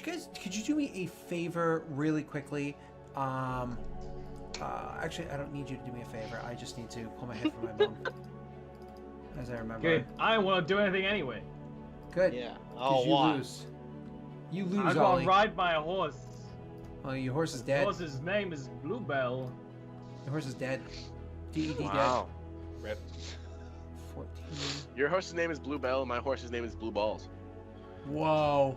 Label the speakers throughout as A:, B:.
A: Could you do me a favor really quickly? Actually, I don't need you to do me a favor. I just need to pull my head from my bone. As I remember.
B: Good. I don't want to do anything anyway.
A: Good.
C: Yeah.
A: Oh, you
C: why?
A: lose. You lose,
B: I
A: Ollie.
B: want to ride my horse.
A: Oh, your horse is
B: The
A: dead.
B: horse's name is Bluebell.
A: Your horse is dead. D-E-D
D: Wow.
C: Rip.
A: dead. 14.
D: Your horse's name is Bluebell, and my horse's name is Blue Balls.
A: Whoa.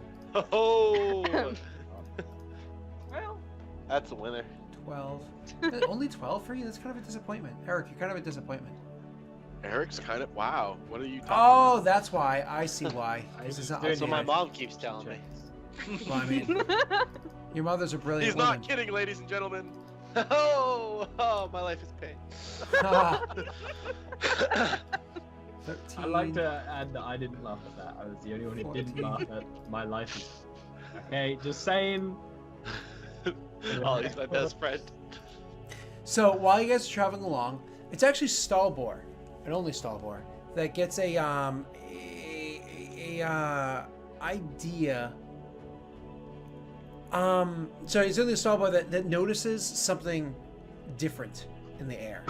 D: Oh!
B: Well,
C: That's a winner.
A: 12. Only 12 for you? That's kind of a disappointment. Eric, you're kind of a disappointment.
D: Eric's kind of wow. What are you talking
A: Oh,
D: about?
A: that's why. I see why. This is not
B: Dude,
C: So my
A: okay.
C: mom keeps telling me.
A: Well, I mean, your mother's a brilliant
D: He's
A: woman.
D: not kidding, ladies and gentlemen.
C: Oh, my life is pain.
A: 13.
B: I'd like to add that I didn't laugh at that. I was the only one who didn't
A: 14.
B: laugh at my life. Okay, just saying.
C: Ollie's my best friend.
A: So while you guys are traveling along, it's actually Stalbor, and only Stalbor, that gets a idea. So it's only Stalbor that notices something different in the air.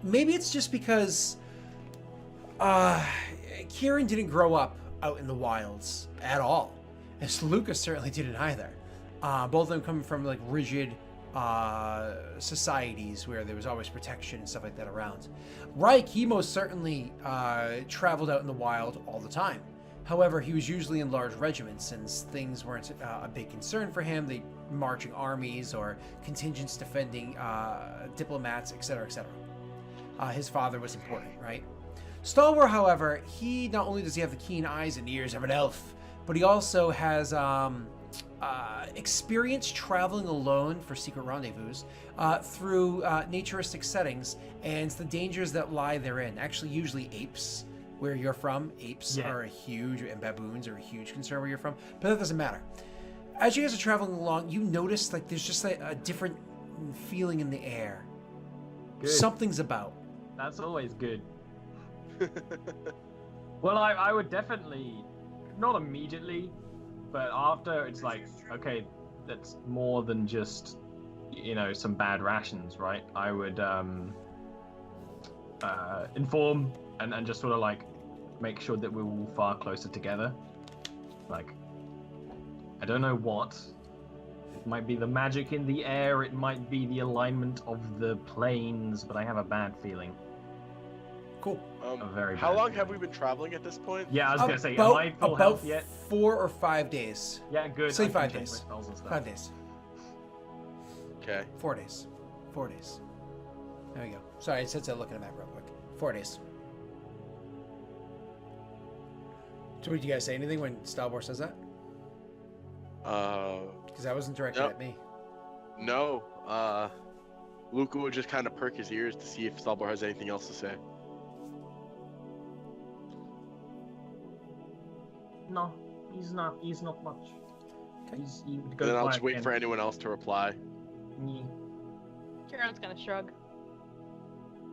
A: Maybe it's just because Kieran didn't grow up out in the wilds at all, as Lucas certainly didn't either. Both of them coming from like rigid societies where there was always protection and stuff like that around. Reich, he most certainly traveled out in the wild all the time. However, he was usually in large regiments, since things weren't a big concern for him. They marching armies or contingents defending diplomats, etc., etc. His father was important, right? Stalwart, however, he not only does he have the keen eyes and ears of an elf, but he also has experience traveling alone for secret rendezvous through naturistic settings and the dangers that lie therein. Actually, usually apes, where you're from, apes are a huge, and baboons are a huge concern where you're from, but that doesn't matter. As you guys are traveling along, you notice like there's just like a different feeling in the air.
B: Good.
A: Something's about.
B: That's always good. Well, I would definitely, not immediately, but after it's like, okay, that's more than just, some bad rations, right? I would inform and just sort of like make sure that we're all far closer together. Like, I don't know what. It might be the magic in the air, it might be the alignment of the planes, but I have a bad feeling.
A: Cool.
B: A very
D: How
B: bad
D: long
B: feeling.
D: have we been traveling at this point?
B: Yeah, I was gonna say, am I full
A: about
B: health yet?
A: 4 or 5 days.
B: Yeah, good.
A: Say
B: I can
A: 5
B: change
A: days.
B: my spells and stuff.
A: 5 days.
D: Okay.
A: 4 days. 4 days. There we go. Sorry, I said to look at a map real quick. 4 days. So, did you guys say anything when Stalbor says that? Because that wasn't directed
D: Nope.
A: at me.
D: No. Luca would just kind of perk his ears to see if Stalbor has anything else to say.
B: No, he's not. He's not much.
A: Okay.
B: He would
D: And
B: go
D: then I'll
B: quiet
D: just wait
B: again.
D: for anyone else to reply.
B: Yeah.
E: Kieran's gonna shrug.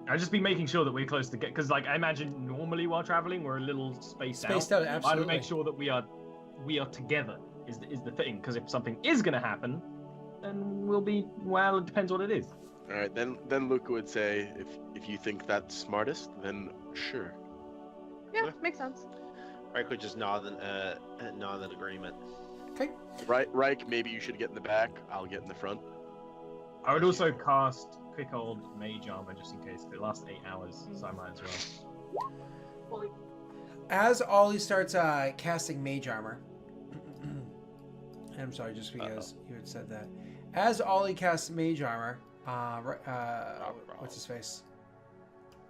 B: I'll just be making sure that we're close to get, because like I imagine normally while traveling we're a little spaced
A: Spaced out,
B: I'd
A: absolutely.
B: make sure that we are together is the thing, because if something is gonna happen, then we'll be, well, it depends what it is.
D: All right, then Luca would say, if you think that's smartest, then sure.
E: Yeah, makes sense.
C: Reich would just nod in agreement.
A: Okay.
D: Right, Reich, maybe you should get in the back. I'll get in the front.
B: I would also cast quick old mage armor just in case. It lasts 8 hours, so I might as well.
A: As Ollie starts casting mage armor, and I'm sorry, just because you had said that. As Ollie casts mage armor, what's his face?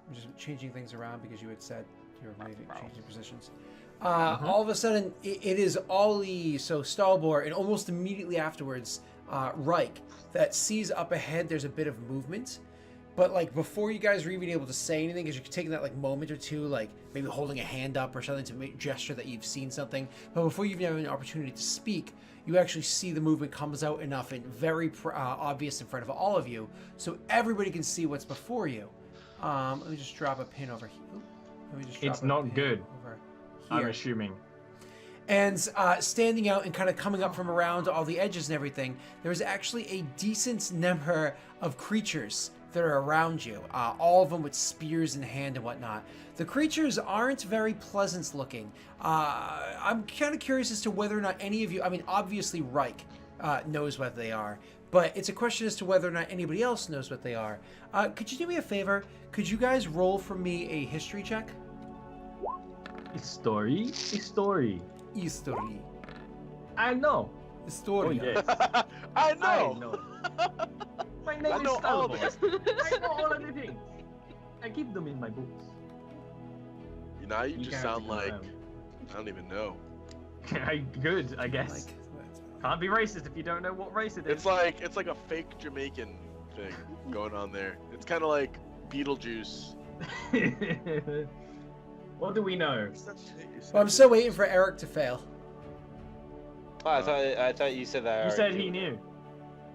A: I'm just changing things around because you had said you were maybe changing positions. All of a sudden, it is Ollie, so Stalbor, and almost immediately afterwards, Reich, that sees up ahead there's a bit of movement. But like before you guys are even able to say anything, because you're taking that like moment or two, like maybe holding a hand up or something to make gesture that you've seen something. But before you've had an opportunity to speak, you actually see the movement comes out enough and very obvious in front of all of you, so everybody can see what's before you. Let me just drop a pin over here. Let me just drop
B: It's
A: a
B: not
A: pin
B: good.
A: over
B: I'm
A: here.
B: assuming.
A: And standing out and kind of coming up from around all the edges and everything, there's actually a decent number of creatures that are around you, all of them with spears in hand and whatnot. The creatures aren't very pleasant looking. I'm kind of curious as to whether or not any of you, I mean, obviously Reich knows what they are, but it's a question as to whether or not anybody else knows what they are. Could you do me a favor? Could you guys roll for me a history check?
B: History.
A: History.
B: I know.
A: History.
B: Oh, yes.
D: I
B: I
D: know.
B: know. My name
D: I
B: is
D: know all
B: Stalbo.
D: this.
B: I know all of the things. I keep them in my books.
D: Now you
B: You
D: just
B: gotta
D: sound
B: go
D: like
B: around.
D: I don't even know.
B: Good, I guess. Can't be racist if you don't know what race it is.
D: It's like a fake Jamaican thing going on there. It's kind of like Beetlejuice.
B: What do we know?
A: Well, I'm still waiting for Eric to fail.
F: Oh, I thought you said that.
B: You
F: I
B: said
F: already
B: he
F: knew.
B: knew.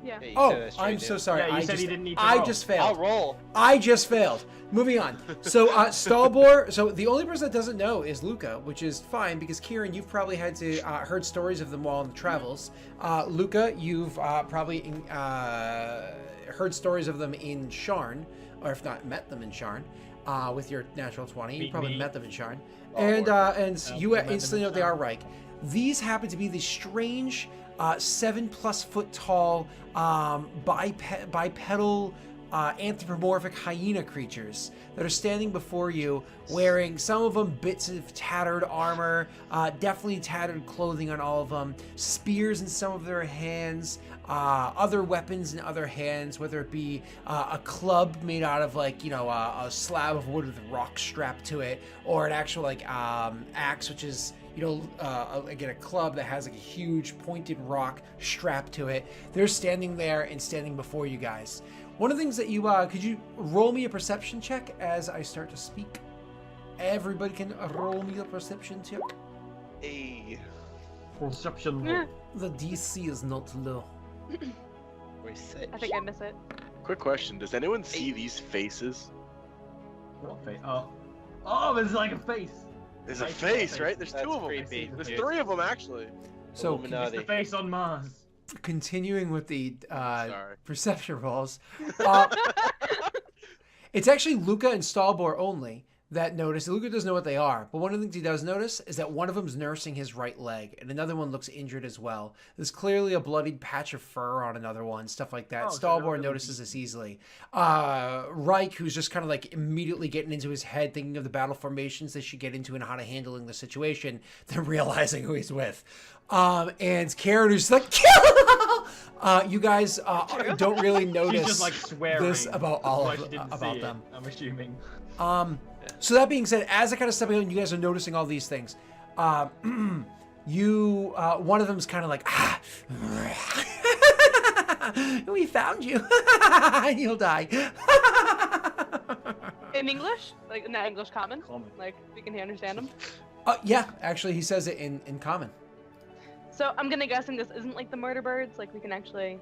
E: Yeah.
F: Yeah, you
A: Oh,
F: said that straight,
A: I'm
F: dude.
A: so sorry.
B: Yeah, you
A: I
B: said
A: just,
B: he didn't need to
A: I
B: roll.
A: just
F: I'll
A: failed.
F: roll.
A: I just failed. Moving on. So, Stalbor. So the only person that doesn't know is Luca, which is fine because Kieran, you've probably had to heard stories of them while on the travels. Luca, you've probably heard stories of them in Sharn, or if not met them in Sharn, with your natural 20. You
B: Meet
A: probably
B: me.
A: met them in Sharn,
D: Oh,
A: and
B: Lord.
A: you
B: met them
A: instantly
B: in
A: know what they are,
B: Sharn.
A: Reich. These happen to be the strange 7+ foot tall bipedal anthropomorphic hyena creatures that are standing before you, wearing some of them bits of tattered armor, definitely tattered clothing on all of them, spears in some of their hands, other weapons in other hands, whether it be a club made out of a slab of wood with a rock strapped to it, or an actual axe, which is again, a club that has like a huge pointed rock strapped to it. They're standing there and standing before you guys. One of the things that you, could you roll me a perception check as I start to speak? Everybody can roll me a perception check.
D: Hey.
B: Perception.
E: Yeah.
A: The DC is not low.
F: Research.
E: I think I miss it.
D: Quick question: does anyone see these faces?
B: What face? Oh, there's like a face.
D: There's a
B: I see
D: face,
B: that
D: right?
B: face.
D: There's
F: That's
D: two of them.
F: creepy.
D: There's
F: Dude.
D: 3 of them actually.
A: So,
B: It's
F: Illuminati.
B: the face on Mars.
A: continuing with the
D: Sorry.
A: perception rolls, it's actually Luca and Stalbor only that notice. Luca doesn't know what they are, but one of the things he does notice is that one of them's nursing his right leg, and another one looks injured as well. There's clearly a bloodied patch of fur on another one, stuff like that.
B: Oh, so
A: Stalbor
B: they're really
A: notices this easily. Reich, who's just kind of like immediately getting into his head, thinking of the battle formations they should get into and how to handling the situation, then realizing who he's with. And Karen, who's like, kill! You guys don't really notice
B: She's just like swearing.
A: this about all
B: Why
A: of
B: she didn't
A: about
B: see
A: them.
B: It, I'm assuming.
A: So that being said, as I kind of stepping out and you guys are noticing all these things, you one of them's kind of like, we found you. You'll die.
E: In English? Like, not English common?
B: Common.
E: Like, we can understand them?
A: Yeah, actually, he says it in common.
E: So, I'm gonna guessing this isn't like the murder birds? Like, we can actually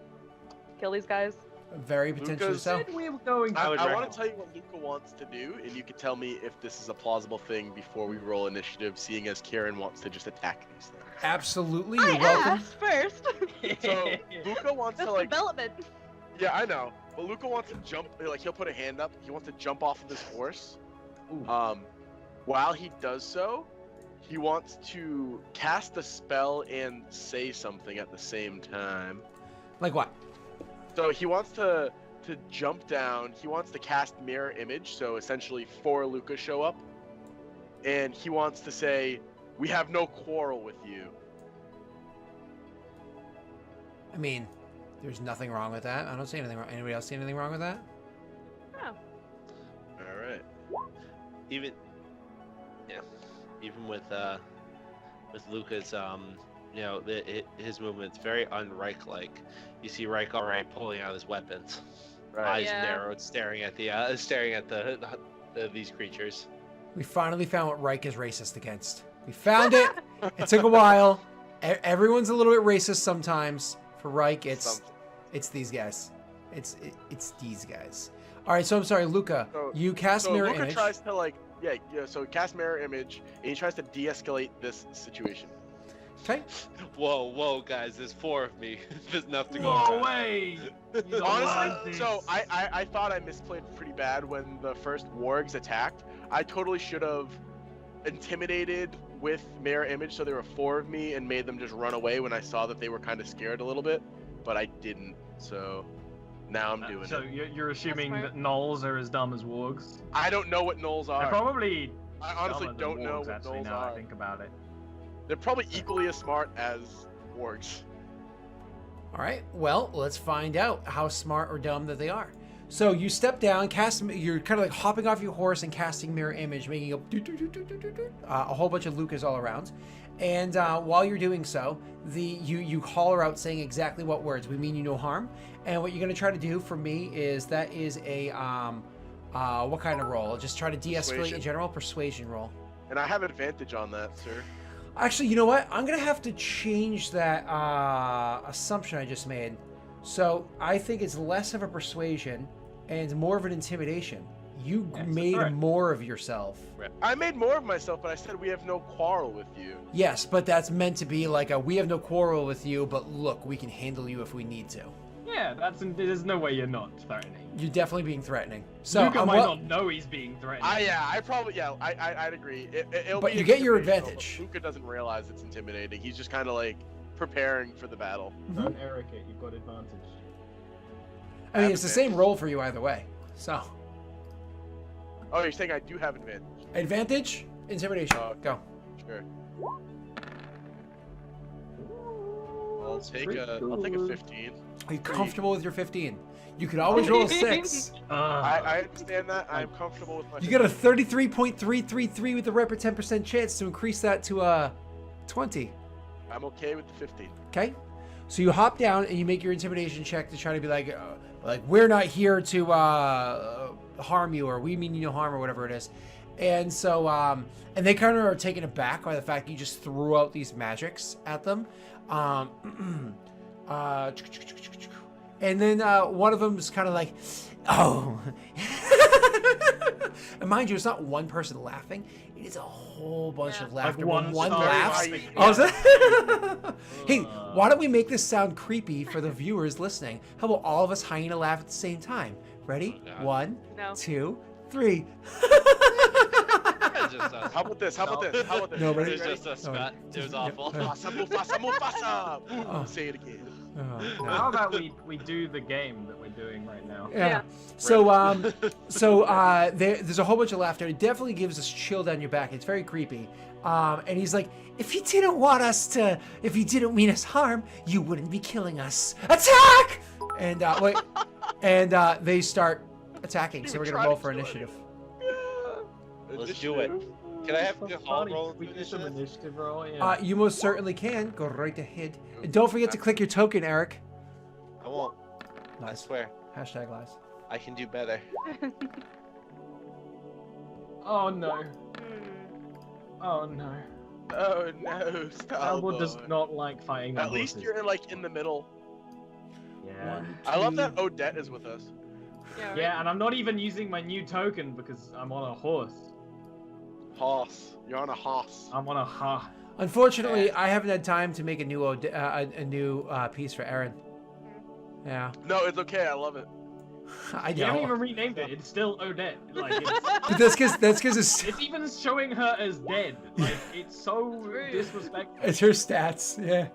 E: kill these guys?
A: Very potentially
D: Lucas-
A: so.
B: We were going.
D: I
F: would
D: want
F: recommend-
D: to tell you what Luca wants to do, and you can tell me if this is a plausible thing before we roll initiative, seeing as Kieran wants to just attack these things.
A: Absolutely,
E: I
A: you're welcome.
E: asked first!
D: So Luca wants
E: That's
D: to like,
E: development!
D: yeah, I know, but Luca wants to jump. Like he'll put a hand up. He wants to jump off of this horse.
B: Ooh.
D: While he does so, he wants to cast a spell and say something at the same time.
A: Like what?
D: So he wants to jump down. He wants to cast mirror image. So essentially, 4 Luca show up, and he wants to say, "We have no quarrel with you."
A: I mean, there's nothing wrong with that. I don't see anything wrong. Anybody else see anything wrong with that?
E: Oh.
D: All right.
F: Even with Luca's his movement's very un-Reich like. You see Reich already pulling out his weapons,
D: Right.
F: eyes
E: Yeah.
F: narrowed, staring at these creatures.
A: We finally found what Reich is racist against. We found it. It took a while. Everyone's a little bit racist sometimes. For Reich, it's these guys. It's these guys. All right, so I'm sorry, Luca.
D: So-
A: You cast
D: So
A: mirror
D: Luca
A: image.
D: tries to like, yeah. So cast mirror image, and he tries to de-escalate this situation.
A: Okay.
F: Whoa, guys! There's 4 of me. There's enough to go
B: Whoa,
F: around.
B: way! You don't want
D: Honestly,
B: this.
D: so I thought I misplayed pretty bad when the first wargs attacked. I totally should have intimidated with mirror image, so there were 4 of me, and made them just run away when I saw that they were kind of scared a little bit, but I didn't. So now I'm doing
B: So
D: it.
B: you're assuming
E: smart.
B: that gnolls are as dumb as wargs?
D: I don't know what gnolls
B: They're
D: are.
B: probably.
D: I honestly
B: dumber than
D: don't know
B: wargs,
D: what
B: actually,
D: gnolls
B: now
D: are.
B: I think about it.
D: They're probably equally as smart as wargs.
A: All right. Well, let's find out how smart or dumb that they are. So you step down, you're kind of like hopping off your horse and casting mirror image, making a whole bunch of Lucas all around. And while you're doing so, you holler out saying exactly what words. We mean you no harm. And what you're going to try to do for me is that is a what kind of roll? Just try to de-escalate
D: Persuasion.
A: in general. Persuasion roll.
D: And I have advantage on that, sir.
A: Actually, you know what? I'm going to have to change that assumption I just made. So I think it's less of a persuasion and more of an intimidation. You
B: Yes,
A: made
B: that's right.
A: more of yourself.
D: I made more of myself, but I said we have no quarrel with you.
A: Yes, but that's meant to be like a we have no quarrel with you, but look, we can handle you if we need to.
B: Yeah, there's no way you're not threatening.
A: You're definitely being threatening. So
B: Luca
A: I'm
B: might
A: well-
B: not know he's being threatening.
D: I'd agree. It'll
A: But
D: be
A: you get your
D: intimidating,
A: advantage.
D: but Luca doesn't realize it's intimidating. He's just kind of like preparing for the battle.
B: Don't Eric it, you've got advantage.
A: I mean, it's the same roll for you either way. So
D: Oh, you're saying I do have advantage?
A: advantage, intimidation.
D: Oh.
A: Go.
D: Sure. I'll take a 15.
A: Are you comfortable with your 15? You could always roll a 6.
D: I understand that. I'm comfortable with my.
A: You got a 33.333 with a rep 10% chance to increase that to 20.
D: I'm okay with the 15.
A: Okay, so you hop down and you make your intimidation check to try to be like we're not here to harm you, or we mean you no harm, or whatever it is. And so and they kind of are taken aback by the fact you just threw out these magics at them. And then one of them is kind of like, oh. And mind you, it's not one person laughing. It is a whole bunch of laughter.
B: Like
A: When
B: one
A: one
B: star
A: laughs.
B: laughing.
A: Oh, is that- Hey, why don't we make this sound creepy for the viewers listening? How about all of us hyena laugh at the same time? Ready?
F: Oh, God.
A: 1,
E: No.
A: 2, 3.
F: It's just us.
D: How about this? How about this? How about this?
A: Nobody-
F: It was
D: Ready?
F: just us,
A: No,
F: Scott. It was
A: yeah.
F: awful.
D: Mufasa, Mufasa, Mufasa!
A: Oh.
D: Say it again.
A: Oh, no.
B: How about we do the game that we're doing right now?
A: Yeah. So there's a whole bunch of laughter. It definitely gives us chill down your back. It's very creepy. And he's like, if you didn't mean us harm, you wouldn't be killing us. Attack! And they start attacking. So we're gonna roll for initiative.
F: Let's do it. Can I have the hall
B: Funny,
F: roll
B: we do some
F: initiative?
B: initiative roll, yeah.
A: You most certainly can. Go right ahead. And don't forget to click your token, Eric.
F: I won't. I
A: Lies.
F: swear.
A: Hashtag lies.
F: I can do better.
B: Oh no.
E: Hmm.
B: Oh no.
D: Oh no, stop.
B: Albert does not like fighting
D: At
B: on
D: least
B: horses.
D: you're like in the middle.
B: Yeah.
D: I love that Odette is with us.
E: Yeah, right.
B: Yeah, and I'm not even using my new token because I'm on a horse.
D: Hoss. You're on a hoss.
B: I'm on a ha.
A: Unfortunately, I haven't had time to make a new piece for Aaron. Yeah,
D: No, it's okay. I love it.
A: I
B: You haven't
A: know.
B: even renamed it. It's still Odette. Like it's,
A: But that's because
B: it's even showing her as dead. Like it's so
E: Rude.
B: disrespectful.
A: it's her stats. Yeah.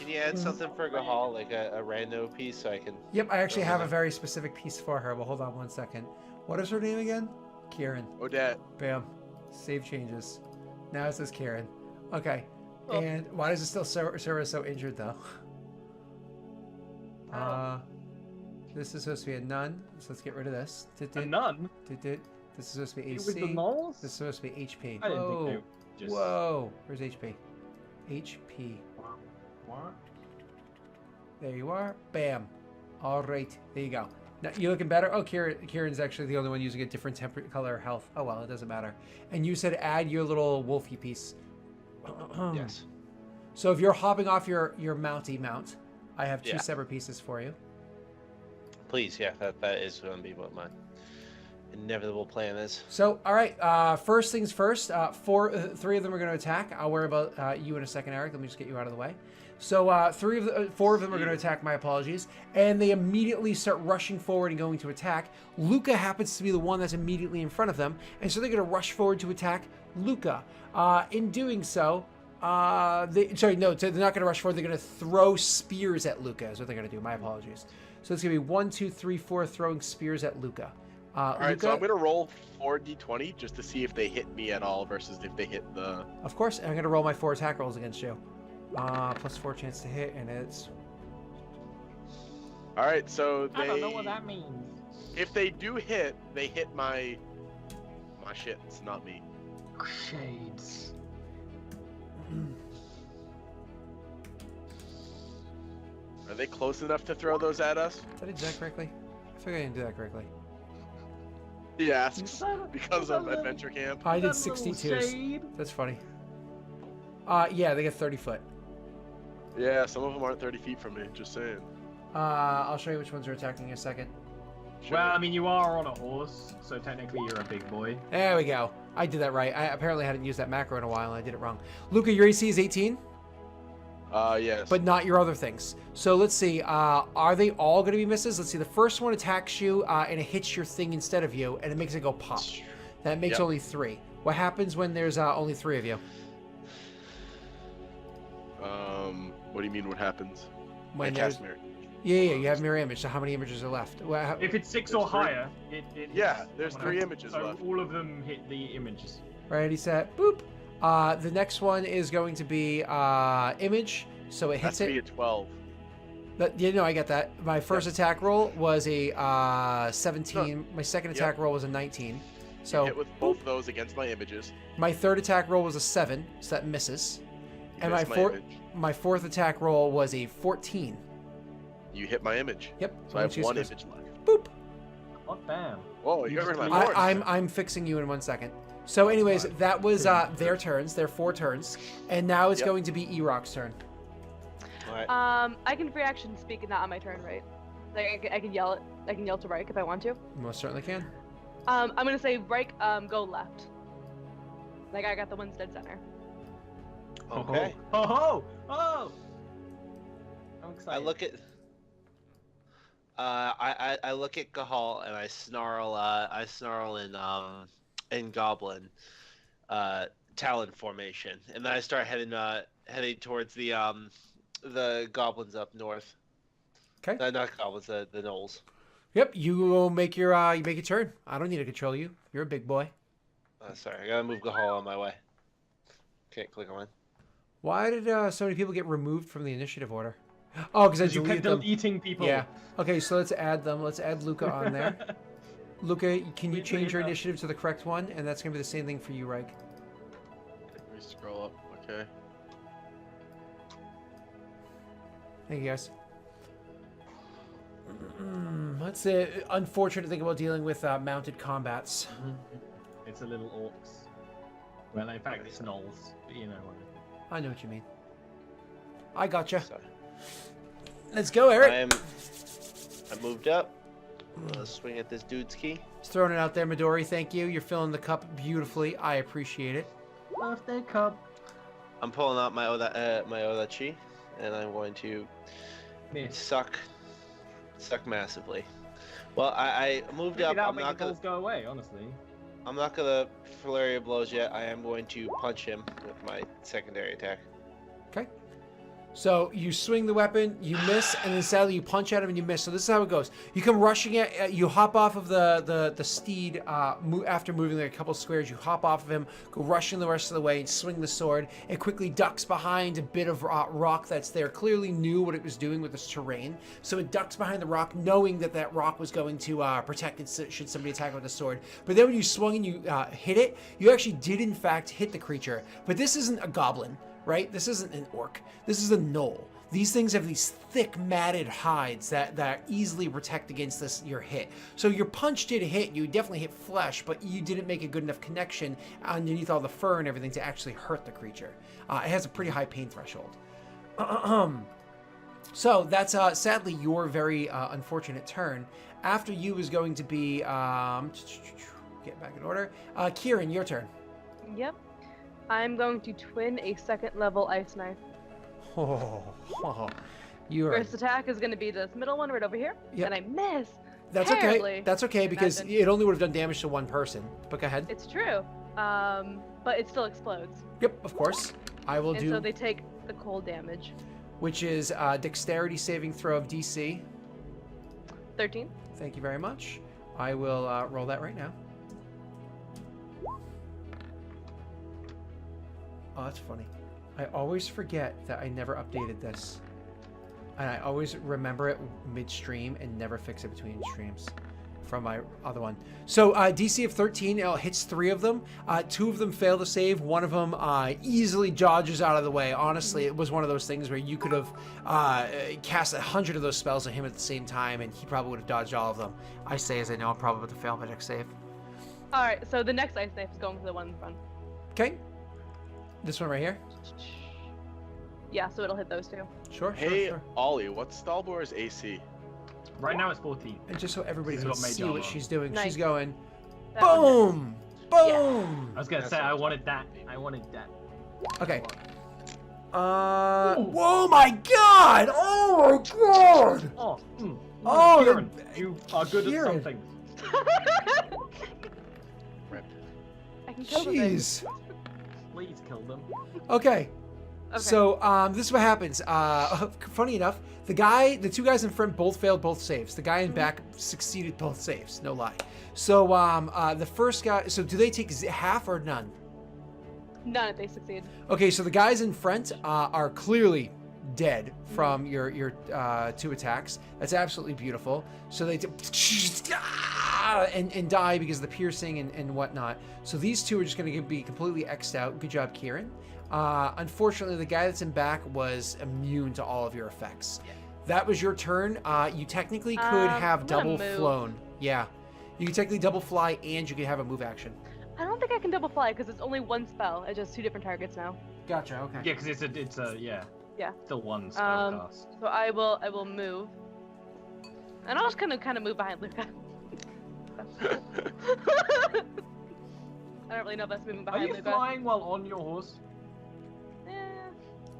F: Can you add something for Gahal, like a rando piece, so I can?
A: Yep, I actually have a very specific piece for her. But hold on one second. What is her name again? Kieran.
D: Odette.
A: Bam. Save changes. Now it says Kieran. Okay.
E: Oh.
A: And why does it still serve us so injured though?
E: Oh.
A: This is supposed to be a nun, so let's get rid of this.
B: A nun?
A: This is supposed to be
B: With
A: AC.
B: the moles?
A: This is supposed to be HP.
B: I didn't
A: Whoa.
B: think they just.
A: Whoa. Where's HP? HP.
B: What?
A: There you are. Bam. All right. There you go. Now, you looking better? Oh, Kieran's actually the only one using a different color health. Oh, well, it doesn't matter. And you said add your little wolfy piece.
F: Yes.
A: So if you're hopping off your mounty mount, I have two
F: Yeah.
A: separate pieces for you.
F: Please, yeah, that is going to be what mine. inevitable plan is.
A: So, all right. First things first. Three of them are going to attack. I'll worry about you in a second, Eric. Let me just get you out of the way. So, four of them are going to attack. My apologies. And they immediately start rushing forward and going to attack. Luca happens to be the one that's immediately in front of them, and so they're going to rush forward to attack Luca. In doing so, they're not going to rush forward. They're going to throw spears at Luca. Is what they're going to do. My apologies. So it's going to be 1, 2, 3, 4 throwing spears at Luca.
D: All right, so I'm gonna roll 4d20 just to see if they hit me at all versus if they hit the.
A: Of course, and I'm gonna roll my 4 attack rolls against you. +4 chance to hit, and it's.
D: All right, so they.
B: I don't know what that means.
D: If they do hit, they hit my shit. It's not me.
B: Shades.
D: Are they close enough to throw those at us?
A: Did I do that correctly? I figured I didn't do that correctly.
D: He asks because of adventure camp.
A: I did 62. That's funny. Yeah, they get 30 foot.
D: Yeah, some of them aren't 30 feet from me. Just saying.
A: I'll show you which ones are attacking in a second.
D: Sure.
B: Well, I mean, you are on a horse, so technically you're a big boy.
A: There we go. I did that right. I apparently hadn't used that macro in a while, and I did it wrong. Luca, your AC is 18?
D: Yes.
A: But not your other things. So let's see. Are they all going to be misses? Let's see. The first one attacks you, and it hits your thing instead of you, and it makes it go pop. That makes only 3. What happens when there's only 3 of you?
D: What do you mean? What happens?
A: When
D: I
A: there's
D: cast mirror.
A: Yeah, you have mirror image. So how many images are left? Well,
B: If it's 6 or
D: There's three.
B: higher, it
D: Yeah,
B: hits
D: there's
B: someone
D: 3
B: else.
D: images
B: So
D: left.
B: all of them hit the images.
A: Ready, set, boop. The next one is going to be image. So it
D: That's
A: hits
D: to be
A: it.
D: a 12.
A: I get that. My first attack roll was a 17. My second attack roll was a 19. So
D: Hit with both of those against my images.
A: my third attack roll was a 7, so that misses. And
D: Miss image.
A: my fourth attack roll was a 14.
D: You hit my image.
A: Yep.
D: So I have
A: two
D: 1
A: success.
D: image left.
A: Boop.
B: Oh, damn.
D: Whoa, you
B: You
D: got rid of
B: just
D: my
B: leave-
D: board.
A: I'm fixing you in 1 second. So anyways, that was their turns, their 4 turns. And now it's
D: Yep.
A: going to be E-Rock's turn.
F: All right.
E: I can free action speak and not on my turn, right? Like I can yell it. I can yell to Reich if I want to.
A: You most certainly can.
E: I'm gonna say Reich, go left. Like I got the ones dead center.
F: Okay.
B: Oh, ho, oh! I'm excited.
F: I look at. I look at Gahal and I snarl. I snarl in Goblin, Talon formation, and then I start heading towards the goblins up north.
A: Okay.
F: Not goblins, the gnolls.
A: Yep, you will make your turn. I don't need to control you. You're a big boy.
F: Sorry, I gotta move Gahal on my way. Can't click on.
A: Why did so many people get removed from the initiative order? Oh, because I
B: You kept
A: deleted them.
B: deleting people.
A: Yeah. Okay, so let's add them. Let's add Luca on there. Luca, can you change your initiative to the correct one? And that's going to be the same thing for you, Reich.
D: Let me scroll up. Okay.
A: Thank you, guys. That's the unfortunate thing about dealing with mounted combats.
B: It's a little orcs. Well, in fact, it's gnolls, but you know what.
A: I know what you mean. I gotcha.
F: Sorry.
A: Let's go, Eric.
F: I moved up. Let's swing at this dude's key.
A: Just throwing it out there, Midori. Thank you. You're filling the cup beautifully. I appreciate it.
B: Birthday cup.
F: I'm pulling out my Odachi, and I'm going to
B: Miss.
F: suck massively. Well, I moved up.
B: That'll
F: I'm
B: make
F: not
B: the
F: gonna.
B: balls go away, honestly.
F: I'm not gonna flurry of blows yet. I am going to punch him with my secondary attack.
A: Okay. So you swing the weapon, you miss, and then sadly you punch at him and you miss. So this is how it goes. You come rushing at, you hop off of the steed after moving like a couple squares. You hop off of him, go rushing the rest of the way, and swing the sword. It quickly ducks behind a bit of rock that's there. Clearly knew what it was doing with this terrain, so it ducks behind the rock, knowing that that rock was going to protect it should somebody attack with the sword. But then when you swung and you hit it, you actually did in fact hit the creature. But this isn't a goblin. Right? This isn't an orc. This is a gnoll. These things have these thick, matted hides that easily protect against your hit. So your punch did hit. You definitely hit flesh, but you didn't make a good enough connection underneath all the fur and everything to actually hurt the creature. It has a pretty high pain threshold. So that's sadly your very unfortunate turn. After you is going to be get back in order. Kieran, your turn.
E: Yep. I'm going to twin a second level ice knife.
A: You are.
E: First attack is going to be this middle one right over here,
A: Yep.
E: and I miss.
A: That's
E: terribly.
A: okay. That's okay because
E: Imagine.
A: it only would have done damage to one person. But go ahead.
E: It's true, but it still explodes,
A: Yep, of course. I will
E: and
A: do,
E: so they take the cold damage.
A: which is dexterity saving throw of DC.
E: 13.
A: Thank you very much. I will roll that right now. Oh, that's funny. I always forget that I never updated this. And I always remember it midstream and never fix it between streams from my other one. So DC of 13, it hits 3 of them. 2 of them fail to save. 1 of them easily dodges out of the way. Honestly, it was one of those things where you could have cast 100 of those spells on him at the same time, and he probably would have dodged all of them. I say as I know I'm probably about to fail my next save.
E: All right, so the next ice knife is going for the one in front.
A: Okay. This one right here?
E: Yeah, so it'll hit those two.
A: Sure,
D: Hey,
A: sure.
D: Ollie, what's Stalbor's AC?
B: Right now it's 14.
A: And just so everybody
B: She's
A: can
B: got mage
A: see what
B: armor.
A: she's doing,
E: Nice.
A: she's going,
E: That one hit.
A: boom! Boom!
B: I was gonna
C: That's
B: say I
C: awesome.
B: wanted that. I wanted that.
A: Okay. Whoa my god! Oh my god!
B: Oh,
A: Oh,
B: Kieran,
A: the-
B: you are good
A: Kieran.
B: at something.
E: I can kill the thing.
A: Jeez.
B: Please kill them.
A: Okay.
E: Okay.
A: So this is what happens. Funny enough, the 2 guys in front both failed both saves. The guy in back succeeded both saves. No lie. So the first guy. So do they take half or none?
E: None if they succeed.
A: Okay, so the guys in front are clearly dead from your 2 attacks. That's absolutely beautiful. So they and die because of the piercing and whatnot. So these 2 are just going to be completely X'd out. Good job, Kieran. Unfortunately, the guy that's in back was immune to all of your effects.
E: Yeah.
A: That was your turn. You technically could have
E: I'm gonna
A: double
E: move.
A: flown. Yeah. You can technically double fly and you can have a move action.
E: I don't think I can double fly because it's only one spell. It's just 2 different targets now.
A: Gotcha, okay.
B: Yeah, because it's a yeah.
E: Yeah.
B: Still one spell
E: Um,
B: cast.
E: So I will move, and I'll just kind of move behind Luca. I don't really know if that's moving
B: Are
E: behind
B: you
E: Luca.
B: flying while on your horse?
E: Eh,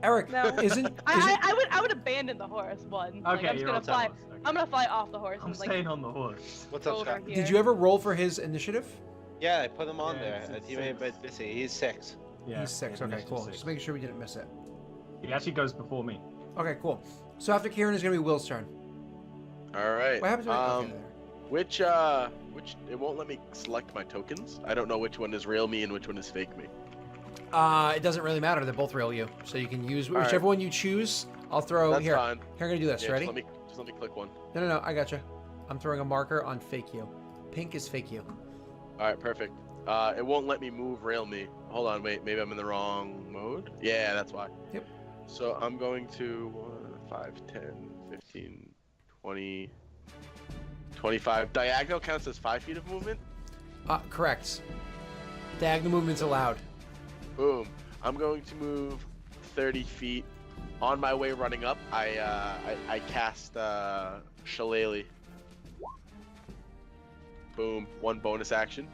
A: Eric,
E: No.
A: isn't
E: I would abandon the horse one. Like,
B: Okay,
E: I'm just
B: you're
E: gonna
B: on
E: fly.
B: horse. Okay.
E: I'm gonna fly off the horse
B: I'm
E: and like
B: staying on the horse.
C: What's up,
E: over
C: Scott?
E: here.
A: did you ever roll for his initiative?
C: Yeah, I put him on
B: Yeah,
C: there.
B: it's- it's
C: He made a bit
B: six.
C: busy. He's 6.
B: Yeah,
A: He's 6.
B: yeah,
A: Okay,
B: initiative
A: cool.
B: 6.
A: Just making sure we didn't miss it.
B: He actually goes before me.
A: Okay, cool. So after Kieran is gonna be Will's turn.
D: All right.
A: What happens when okay, there.
D: Which it won't let me select my tokens. I don't know which one is real me and which one is fake me.
A: It doesn't really matter. They're both real you, so you can use
D: right.
A: whichever one you choose. I'll throw
D: That's
A: here.
D: fine.
A: Here, I'm gonna do this.
D: Yeah,
A: Ready?
D: Just let me click one.
A: No. I gotcha. I'm throwing a marker on fake you. Pink is fake you.
D: All right, perfect. It won't let me move rail me. Hold on, wait. Maybe I'm in the wrong mode. Yeah, that's why.
A: Yep.
D: So I'm going to 5, 10, 15, 20, 25. Diagonal counts as 5 feet of movement.
A: Correct. Diagonal movement's allowed.
D: Boom. I'm going to move 30 feet. On my way running up, I cast Shillelagh. Boom. 1 bonus action.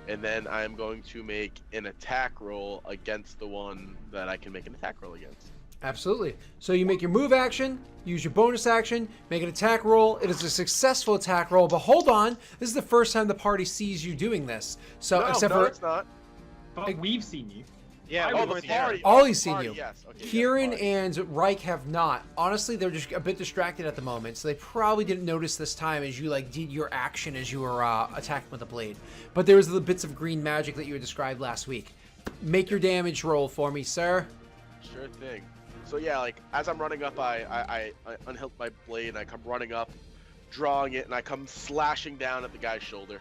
D: And then I'm going to make an attack roll against the one that I can make an attack roll against.
A: Absolutely. So you make your move action, use your bonus action, make an attack roll. It is a successful attack roll, but hold on. This is the first time the party sees you doing this. So
D: No,
A: except
D: no,
A: for
D: it's not.
B: But we've seen you.
C: Yeah,
B: I
C: we
B: would
C: were
B: see
C: there.
D: party.
A: Ollie's seen
D: Party,
A: you.
D: Yes. Okay,
A: Kieran
D: yes, party.
A: and Reich have not. Honestly, they're just a bit distracted at the moment, so they probably didn't notice this time as you did your action as you were attacking with a blade. But there was the bits of green magic that you had described last week. Make your damage roll for me, sir.
D: Sure thing. So yeah, as I'm running up, I unhilt my blade and I come running up, drawing it, and I come slashing down at the guy's shoulder.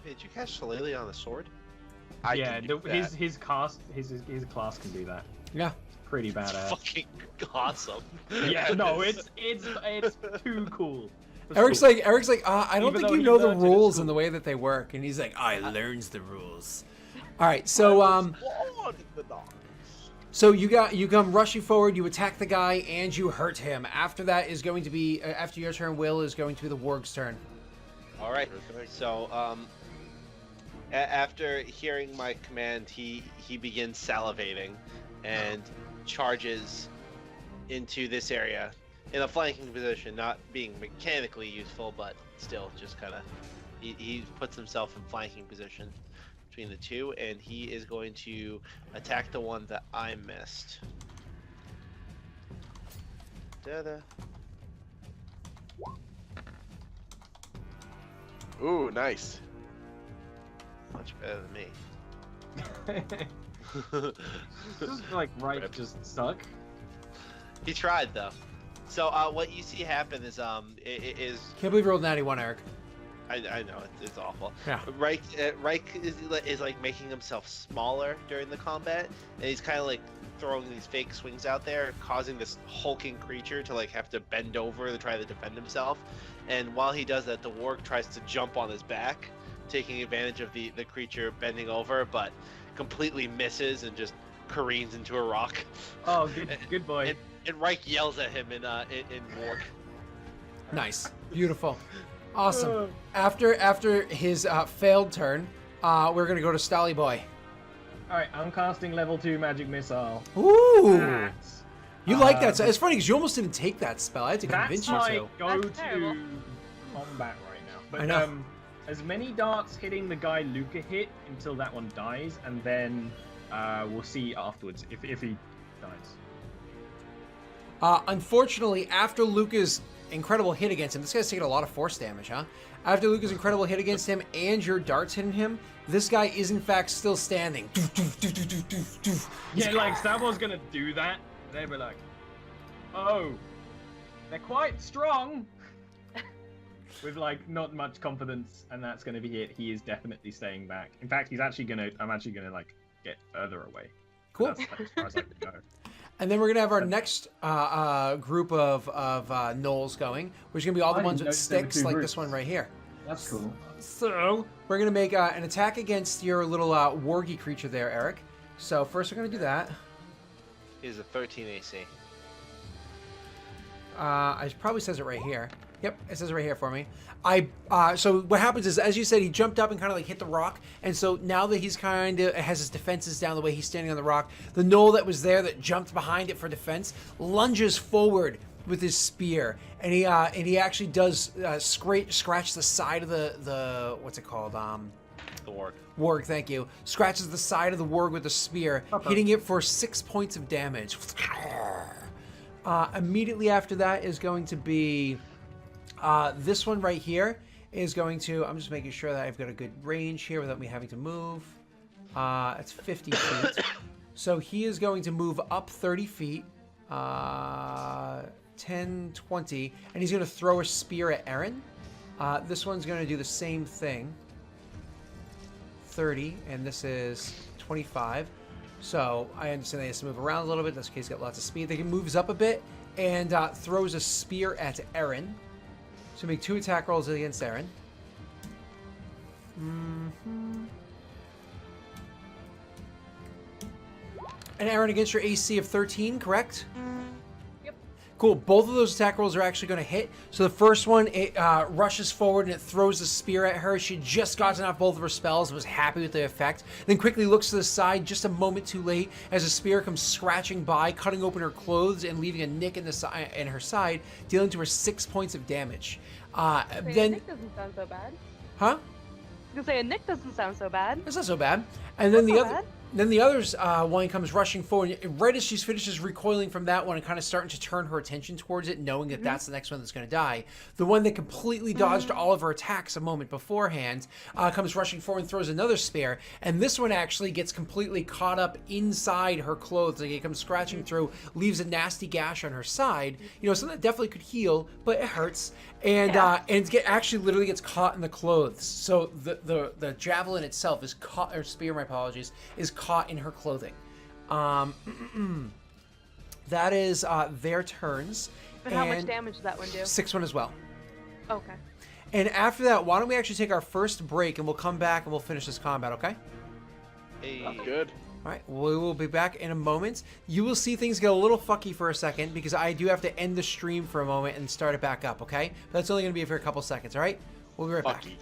C: Hey, did you cast Shillelagh on the sword?
D: I
B: Yeah,
D: can do that.
B: his class can do that.
A: Yeah.
B: Pretty badass.
C: Fucking awesome.
B: Yeah, no, it's too cool. It's
A: Eric's
B: cool.
A: like, I don't
B: Even
A: think
B: though
A: you
B: he
A: know the
B: learned it at
A: rules
B: school.
A: and the way that they work. And he's like, I learns the rules. All right, so
D: Born in the dark.
A: So you come rushing forward, you attack the guy, and you hurt him. After that is going to be after your turn. Will is going to be the warg's turn.
F: All right. So after hearing my command, he begins salivating and charges into this area in a flanking position, not being mechanically useful, but still just kind of he puts himself in flanking position between the two, and he is going to attack the one that I missed. Da-da.
D: Ooh, nice.
F: Much better than me.
B: Doesn't like right just suck.
F: He tried though. So what you see happen is it is
A: Can't believe you rolled 91, Eric.
F: I know it's awful.
A: Yeah.
F: Reich is like making himself smaller during the combat, and he's kind of like throwing these fake swings out there, causing this hulking creature to like have to bend over to try to defend himself. And while he does that, the warg tries to jump on his back, taking advantage of the creature bending over, but completely misses and just careens into a rock.
B: Oh, good boy.
F: And Reich yells at him in warg.
A: Nice, beautiful, awesome. After his failed turn, we're gonna go to Stally Boy.
B: All right, I'm casting level 2 magic missile.
A: Ooh,
B: That's,
A: you like that? So it's funny because you almost didn't take that spell. I had to convince
B: that's
A: you
B: my
A: to.
B: go-to
E: That's terrible.
B: combat right now. But
A: I know.
B: as many darts hitting the guy Luca hit until that one dies, and then we'll see afterwards if he dies.
A: Unfortunately, after Luca's incredible hit against him, this guy's taking a lot of force damage, huh? After Luca's incredible hit against him and your darts hitting him, this guy is in fact still standing.
B: Yeah, like someone's gonna do that, they'd be like, "Oh, they're quite strong." With like not much confidence, and that's gonna be it. He is definitely staying back. In fact, I'm actually gonna like get further away.
A: Cool.
B: That's as far as I can go.
A: And then we're gonna have our next group of gnolls going, which is gonna be all the
B: I
A: ones
B: didn't
A: with
B: notice there were
A: sticks,
B: two
A: like
B: groups.
A: this one right here.
B: That's cool.
A: So we're gonna make an attack against your little wargy creature there, Eric. So first we're gonna do that.
F: He's a 13 AC.
A: It probably says it right here. Yep, it says it right here for me. So what happens is, as you said, he jumped up and kind of like hit the rock, and so now that he's kind of has his defenses down the way he's standing on the rock, the gnoll that was there that jumped behind it for defense lunges forward with his spear, and he actually does scratch the side of the what's it called?
F: The warg.
A: Warg, thank you. Scratches the side of the warg with a spear, hitting it for 6 points of damage. Immediately after that is going to be this one right here is going to, I'm just making sure that I've got a good range here without me having to move. It's 50 feet. So he is going to move up 30 feet, 10, 20, and he's going to throw a spear at Aaron. This one's going to do the same thing. 30, and this is 25. So I understand they have to move around a little bit. In this case, he's got lots of speed. He moves up a bit and throws a spear at Aaron. So make 2 attack rolls against Aaron. And Aaron, against your AC of 13, correct?
E: Yep.
A: Cool. Both of those attack rolls are actually going to hit. So the first one, it rushes forward and it throws the spear at her. She just gotten off both of her spells and was happy with the effect. Then quickly looks to the side just a moment too late as the spear comes scratching by, cutting open her clothes and leaving a nick in her side, dealing to her 6 points of damage.
E: A
A: Then,
E: nick doesn't sound so bad.
A: huh?
E: I was gonna say a nick doesn't sound so bad.
A: That's not so bad. And then
E: That's
A: the
E: not
A: other.
E: bad.
A: Then the other's one comes rushing forward. Right as she finishes recoiling from that one and kind of starting to turn her attention towards it, knowing that that's the next one that's going to die, the one that completely dodged all of her attacks a moment beforehand comes rushing forward and throws another spear. And this one actually gets completely caught up inside her clothes. Like it comes scratching through, leaves a nasty gash on her side. You know, something that definitely could heal, but it hurts. And actually literally gets caught in the clothes. So the javelin itself is caught, or spear, my apologies, is caught in her clothing. That is their turns.
E: But how much
A: And
E: damage does that one do?
A: 6-1 as well.
E: Okay.
A: And after that, why don't we actually take our first break and we'll come back and we'll finish this combat, okay?
F: Hey.
D: Sounds good.
A: All right, we will be back in a moment. You will see things get a little fucky for a second because I do have to end the stream for a moment and start it back up, okay? That's only going to be for a couple seconds, all right? We'll be right back.
C: Fucky.